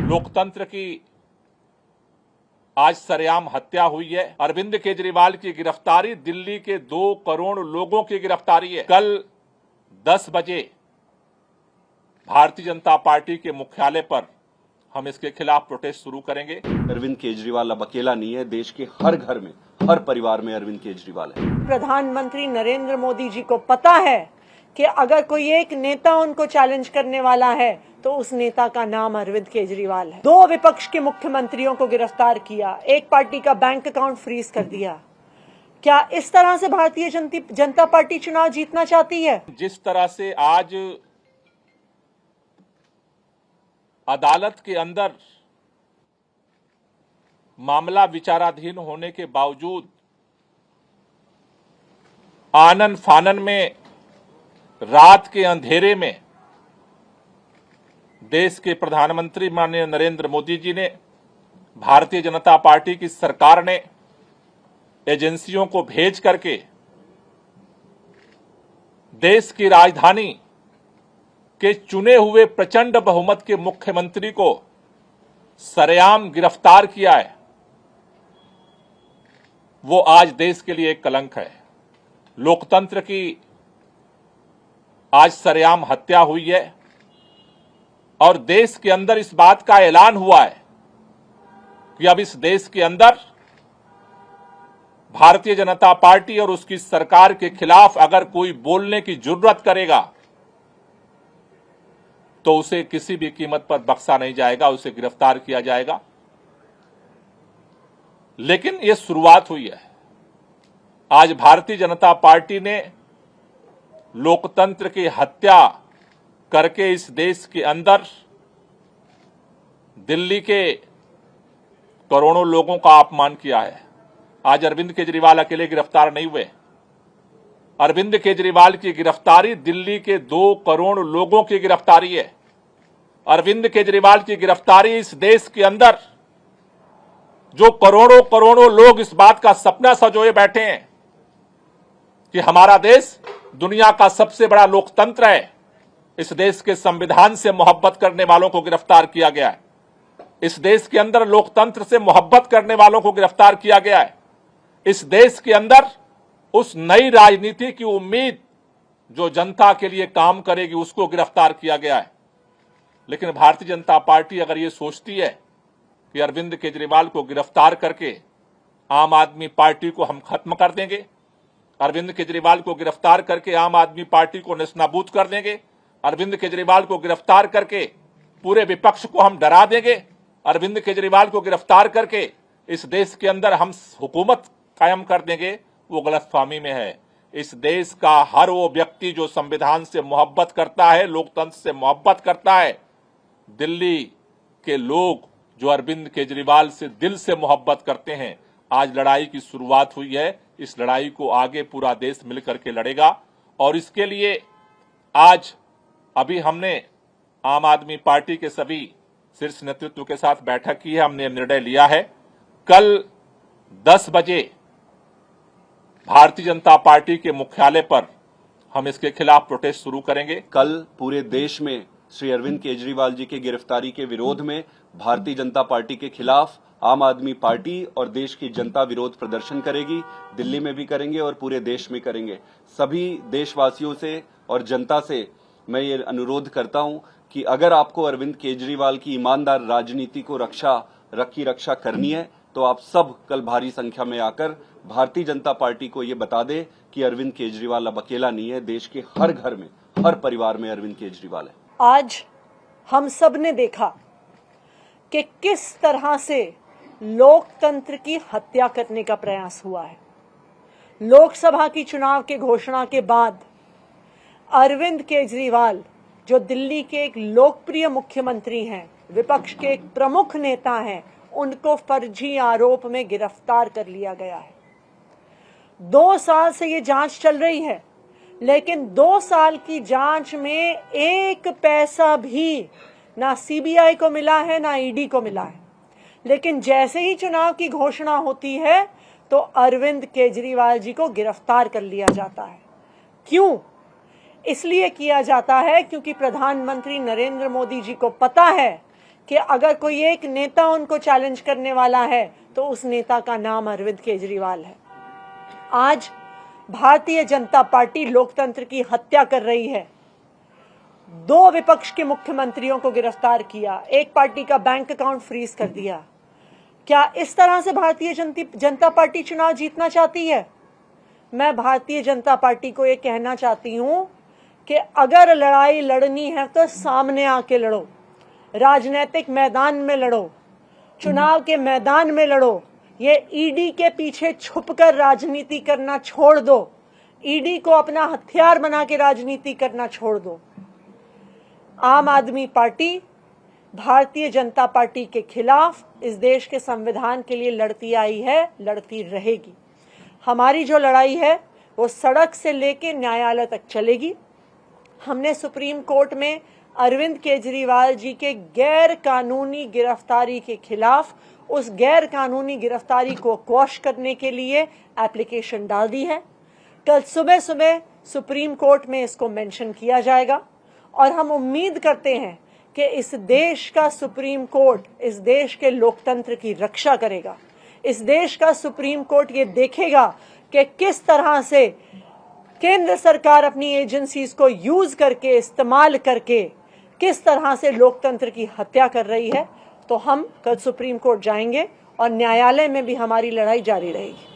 लोकतंत्र की आज सरेआम हत्या हुई है। अरविंद केजरीवाल की गिरफ्तारी दिल्ली के 2 करोड़ लोगों की गिरफ्तारी है। कल 10 बजे भारतीय जनता पार्टी के मुख्यालय पर हम इसके खिलाफ प्रोटेस्ट शुरू करेंगे। अरविंद केजरीवाल अब अकेला नहीं है, देश के हर घर में, हर परिवार में अरविंद केजरीवाल है। प्रधानमंत्री नरेंद्र मोदी जी को पता है कि अगर कोई एक नेता उनको चैलेंज करने वाला है तो उस नेता का नाम अरविंद केजरीवाल है। 2 विपक्ष के मुख्यमंत्रियों को गिरफ्तार किया, एक पार्टी का बैंक अकाउंट फ्रीज कर दिया। क्या इस तरह से भारतीय जनता पार्टी चुनाव जीतना चाहती है? जिस तरह से आज अदालत के अंदर मामला विचाराधीन होने के बावजूद आनन फानन में रात के अंधेरे में देश के प्रधानमंत्री माननीय नरेंद्र मोदी जी ने, भारतीय जनता पार्टी की सरकार ने एजेंसियों को भेज करके देश की राजधानी के चुने हुए प्रचंड बहुमत के मुख्यमंत्री को सरेआम गिरफ्तार किया है, वो आज देश के लिए एक कलंक है। लोकतंत्र की आज सरेआम हत्या हुई है और देश के अंदर इस बात का ऐलान हुआ है कि अब इस देश के अंदर भारतीय जनता पार्टी और उसकी सरकार के खिलाफ अगर कोई बोलने की जुर्रत करेगा तो उसे किसी भी कीमत पर बख्शा नहीं जाएगा, उसे गिरफ्तार किया जाएगा। लेकिन यह शुरुआत हुई है। आज भारतीय जनता पार्टी ने लोकतंत्र की हत्या करके इस देश के अंदर दिल्ली के करोड़ों लोगों का अपमान किया है। आज अरविंद केजरीवाल अकेले गिरफ्तार नहीं हुए। अरविंद केजरीवाल की गिरफ्तारी दिल्ली के 2 करोड़ लोगों की गिरफ्तारी है। अरविंद केजरीवाल की गिरफ्तारी इस देश के अंदर जो करोड़ों करोड़ों लोग इस बात का सपना सजोए बैठे हैं कि हमारा देश दुनिया का सबसे बड़ा लोकतंत्र है, इस देश के संविधान से मोहब्बत करने वालों को गिरफ्तार किया गया है। इस देश के अंदर लोकतंत्र से मोहब्बत करने वालों को गिरफ्तार किया गया है। इस देश के अंदर उस नई राजनीति की उम्मीद जो जनता के लिए काम करेगी उसको गिरफ्तार किया गया है। लेकिन भारतीय जनता पार्टी अगर ये सोचती है कि अरविंद केजरीवाल को गिरफ्तार करके आम आदमी पार्टी को हम खत्म कर देंगे, अरविंद केजरीवाल को गिरफ्तार करके आम आदमी पार्टी को नेस्तनाबूद कर देंगे, अरविंद केजरीवाल को गिरफ्तार करके पूरे विपक्ष को हम डरा देंगे, अरविंद केजरीवाल को गिरफ्तार करके इस देश के अंदर हम हुकूमत कायम कर देंगे, वो गलतफहमी में है। इस देश का हर वो व्यक्ति जो संविधान से मोहब्बत करता है, लोकतंत्र से मोहब्बत करता है, दिल्ली के लोग जो अरविंद केजरीवाल से दिल से मोहब्बत करते हैं, आज लड़ाई की शुरुआत हुई है। इस लड़ाई को आगे पूरा देश मिलकर के लड़ेगा और इसके लिए आज अभी हमने आम आदमी पार्टी के सभी शीर्ष नेतृत्व के साथ बैठक की है। हमने निर्णय लिया है कल 10 बजे भारतीय जनता पार्टी के मुख्यालय पर हम इसके खिलाफ प्रोटेस्ट शुरू करेंगे। कल पूरे देश में श्री अरविंद केजरीवाल जी की गिरफ्तारी के विरोध में भारतीय जनता पार्टी के खिलाफ आम आदमी पार्टी और देश की जनता विरोध प्रदर्शन करेगी। दिल्ली में भी करेंगे और पूरे देश में करेंगे। सभी देशवासियों से और जनता से मैं ये अनुरोध करता हूं कि अगर आपको अरविंद केजरीवाल की ईमानदार राजनीति को रक्षा करनी है तो आप सब कल भारी संख्या में आकर भारतीय जनता पार्टी को ये बता दें कि अरविंद केजरीवाल अब अकेला नहीं है, देश के हर घर में, हर परिवार में अरविंद केजरीवाल है। आज हम सब ने देखा कि किस तरह से लोकतंत्र की हत्या करने का प्रयास हुआ है। लोकसभा की चुनाव के घोषणा के बाद अरविंद केजरीवाल जो दिल्ली के एक लोकप्रिय मुख्यमंत्री हैं, विपक्ष के एक प्रमुख नेता हैं, उनको फर्जी आरोप में गिरफ्तार कर लिया गया है। 2 साल से ये जांच चल रही है, लेकिन 2 साल की जांच में 1 पैसा भी ना सीबीआई को मिला है ना ईडी को मिला है। लेकिन जैसे ही चुनाव की घोषणा होती है तो अरविंद केजरीवाल जी को गिरफ्तार कर लिया जाता है। क्यों? इसलिए किया जाता है क्योंकि प्रधानमंत्री नरेंद्र मोदी जी को पता है कि अगर कोई एक नेता उनको चैलेंज करने वाला है तो उस नेता का नाम अरविंद केजरीवाल है। आज भारतीय जनता पार्टी लोकतंत्र की हत्या कर रही है। 2 विपक्ष के मुख्यमंत्रियों को गिरफ्तार किया, एक पार्टी का बैंक अकाउंट फ्रीज कर दिया। क्या इस तरह से भारतीय जनता पार्टी चुनाव जीतना चाहती है? मैं भारतीय जनता पार्टी को यह कहना चाहती हूं कि अगर लड़ाई लड़नी है तो सामने आके लड़ो, राजनीतिक मैदान में लड़ो, चुनाव के मैदान में लड़ो। ये ईडी के पीछे छुपकर राजनीति करना छोड़ दो, ईडी को अपना हथियार बना के राजनीति करना छोड़ दो। आम आदमी पार्टी भारतीय जनता पार्टी के खिलाफ इस देश के संविधान के लिए लड़ती आई है, लड़ती रहेगी। हमारी जो लड़ाई है वो सड़क से लेके न्यायालय तक चलेगी। हमने सुप्रीम कोर्ट में अरविंद केजरीवाल जी के गैर कानूनी गिरफ्तारी के खिलाफ उस गैर कानूनी गिरफ्तारी को क्वॉश करने के लिए एप्लीकेशन डाल दी है। कल सुबह सुबह सुप्रीम कोर्ट में इसको मेंशन किया जाएगा और हम उम्मीद करते हैं कि इस देश का सुप्रीम कोर्ट इस देश के लोकतंत्र की रक्षा करेगा। इस देश का सुप्रीम कोर्ट ये देखेगा कि किस तरह से केंद्र सरकार अपनी एजेंसीज को यूज करके, इस्तेमाल करके किस तरह से लोकतंत्र की हत्या कर रही है। तो हम कल सुप्रीम कोर्ट जाएंगे और न्यायालय में भी हमारी लड़ाई जारी रहेगी।